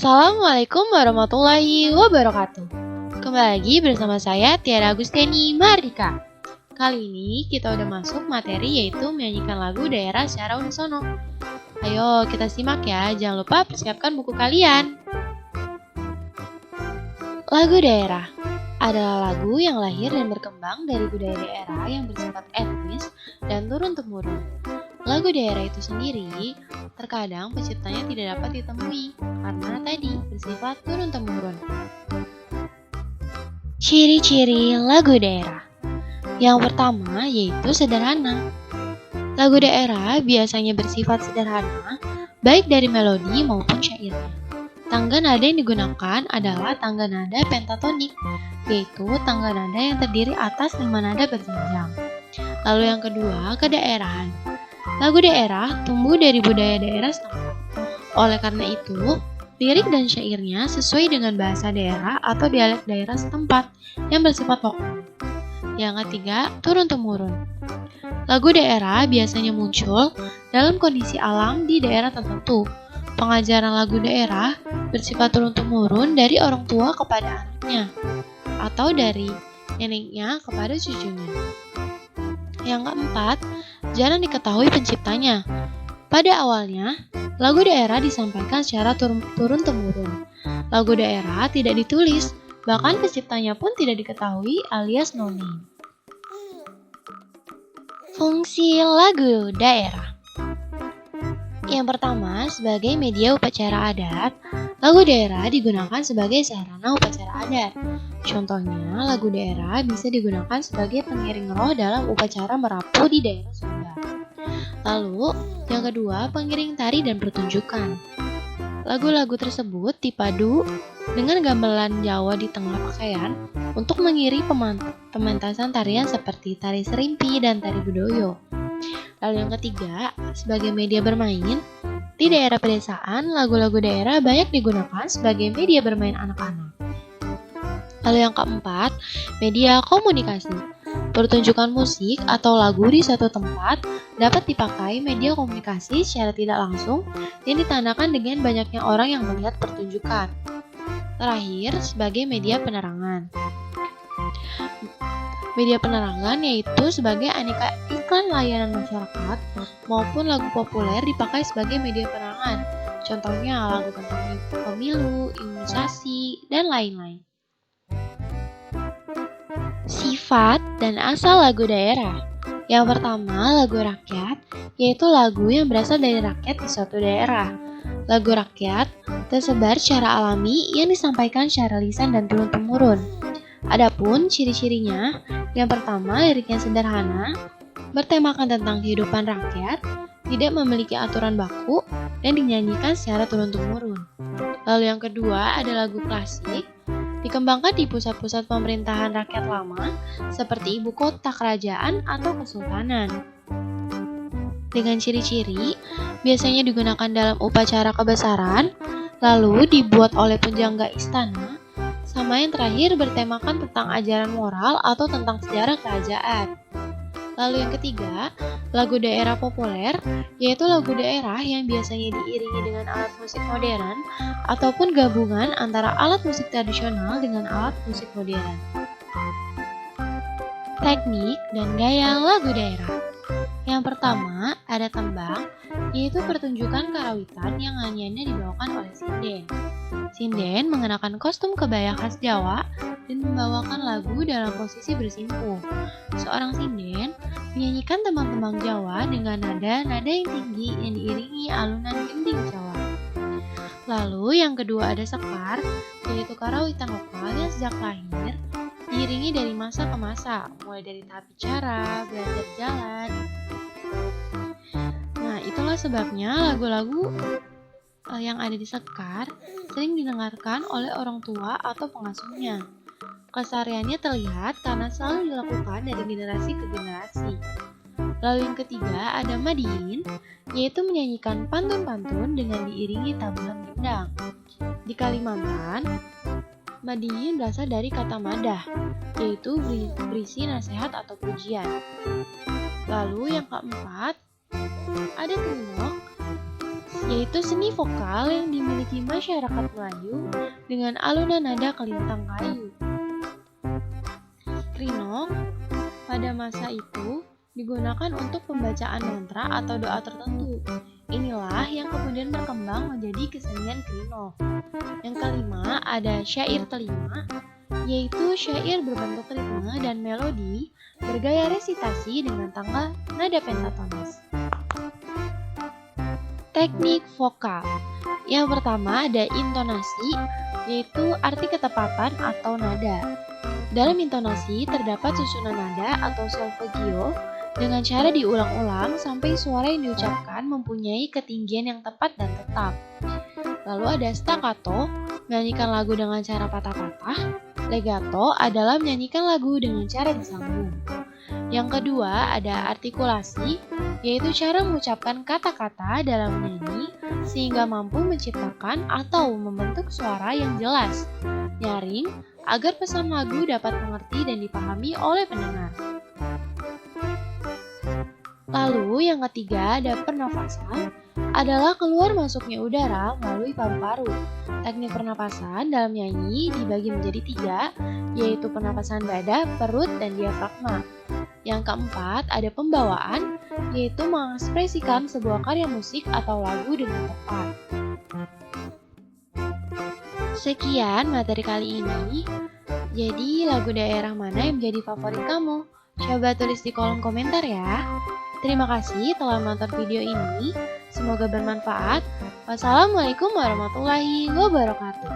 Assalamualaikum warahmatullahi wabarakatuh. Kembali lagi bersama saya Tiara Agusteni Mardika. Kali ini kita udah masuk materi yaitu menyanyikan lagu daerah secara unisono. Ayo kita simak ya, jangan lupa persiapkan buku kalian. Lagu daerah adalah lagu yang lahir dan berkembang dari budaya daerah yang bersifat etnis dan turun-temurun. Lagu daerah itu sendiri terkadang penciptanya tidak dapat ditemui karena tadi bersifat turun-temurun. Ciri-ciri lagu daerah. Yang pertama yaitu sederhana. Lagu daerah biasanya bersifat sederhana, baik dari melodi maupun syairnya. Tangga nada yang digunakan adalah tangga nada pentatonik, yaitu tangga nada yang terdiri atas 5 nada berjenjang. Lalu yang kedua, kedaerahan. Lagu daerah tumbuh dari budaya daerah setempat. Oleh karena itu, lirik dan syairnya sesuai dengan bahasa daerah atau dialek daerah setempat yang bersifat lokal. Yang ketiga, turun-temurun. Lagu daerah biasanya muncul dalam kondisi alam di daerah tertentu. Pengajaran lagu daerah bersifat turun-temurun dari orang tua kepada anaknya atau dari neneknya kepada cucunya. Yang keempat, jarang diketahui penciptanya. Pada awalnya, lagu daerah disampaikan secara turun-temurun. Lagu daerah tidak ditulis, bahkan penciptanya pun tidak diketahui alias no name. Fungsi lagu daerah. Yang pertama, sebagai media upacara adat, lagu daerah digunakan sebagai sarana upacara adat. Contohnya, lagu daerah bisa digunakan sebagai pengiring roh dalam upacara merapu di daerah Sunda. Lalu, yang kedua, pengiring tari dan pertunjukan. Lagu-lagu tersebut dipadu dengan gamelan Jawa di tengah pakaian untuk mengiringi pementasan tarian seperti tari serimpi dan tari bedoyo. Lalu yang ketiga, sebagai media bermain, di daerah pedesaan, lagu-lagu daerah banyak digunakan sebagai media bermain anak-anak. Lalu yang keempat, media komunikasi. Pertunjukan musik atau lagu di suatu tempat dapat dipakai media komunikasi secara tidak langsung yang ditandakan dengan banyaknya orang yang melihat pertunjukan. Terakhir, sebagai media penerangan. Media penerangan yaitu sebagai aneka iklan layanan masyarakat maupun lagu populer dipakai sebagai media penerangan. Contohnya lagu tentang pemilu, imunisasi, dan lain-lain. Sifat dan asal lagu daerah. Yang pertama, lagu rakyat, yaitu lagu yang berasal dari rakyat di suatu daerah. Lagu rakyat tersebar secara alami yang disampaikan secara lisan dan turun-temurun. Adapun ciri-cirinya, yang pertama, liriknya sederhana, bertemakan tentang kehidupan rakyat, tidak memiliki aturan baku, dan dinyanyikan secara turun-temurun. Lalu yang kedua ada lagu klasik, dikembangkan di pusat-pusat pemerintahan rakyat lama, seperti ibu kota kerajaan atau kesultanan. Dengan ciri-ciri, biasanya digunakan dalam upacara kebesaran, lalu dibuat oleh penjaga istana, sama yang terakhir bertemakan tentang ajaran moral atau tentang sejarah kerajaan. Lalu yang ketiga, lagu daerah populer, yaitu lagu daerah yang biasanya diiringi dengan alat musik modern ataupun gabungan antara alat musik tradisional dengan alat musik modern. Teknik dan gaya lagu daerah. Yang pertama, ada tembang, yaitu pertunjukan karawitan yang nyanyiannya dibawakan oleh sinden. Sinden mengenakan kostum kebaya khas Jawa dan membawakan lagu dalam posisi bersimpuh. Seorang sinden menyanyikan tembang-tembang Jawa dengan nada-nada yang tinggi yang diiringi alunan gending Jawa. Lalu yang kedua ada sekar, yaitu karawitan lokal yang sejak lahir diiringi dari masa ke masa, mulai dari tahap bicara, belajar jalan. Nah, itulah sebabnya lagu-lagu yang ada di sekar sering didengarkan oleh orang tua atau pengasuhnya. Kesehariannya terlihat karena selalu dilakukan dari generasi ke generasi. Lalu yang ketiga ada madiin, yaitu menyanyikan pantun-pantun dengan diiringi tabuhan gendang. Di Kalimantan, madiin berasal dari kata madah, yaitu berisi nasihat atau pujian. Lalu yang keempat ada krimok, yaitu seni vokal yang dimiliki masyarakat Melayu dengan alunan nada kelintang kayu. Krinok pada masa itu digunakan untuk pembacaan mantra atau doa tertentu. Inilah yang kemudian berkembang menjadi kesenian krinok. Yang kelima ada syair telima, yaitu syair berbentuk ritme dan melodi bergaya resitasi dengan tangga nada pentatonis. Teknik vokal. Yang pertama ada intonasi, yaitu arti ketepatan atau nada. Dalam intonasi terdapat susunan nada atau solfeggio dengan cara diulang-ulang sampai suara yang diucapkan mempunyai ketinggian yang tepat dan tetap. Lalu ada staccato, menyanyikan lagu dengan cara patah-patah. Legato adalah menyanyikan lagu dengan cara disambung. Yang kedua ada artikulasi, yaitu cara mengucapkan kata-kata dalam menyanyi sehingga mampu menciptakan atau membentuk suara yang jelas, nyaring, agar pesan lagu dapat mengerti dan dipahami oleh pendengar. Lalu yang ketiga ada pernafasan, adalah keluar masuknya udara melalui paru-paru. Teknik pernapasan dalam nyanyi dibagi menjadi 3, yaitu pernapasan dada, perut, dan diafragma. Yang keempat ada pembawaan, yaitu mengekspresikan sebuah karya musik atau lagu dengan tepat. Sekian materi kali ini. Jadi lagu daerah mana yang menjadi favorit kamu? Coba tulis di kolom komentar ya. Terima kasih telah menonton video ini. Semoga bermanfaat. Wassalamualaikum warahmatullahi wabarakatuh.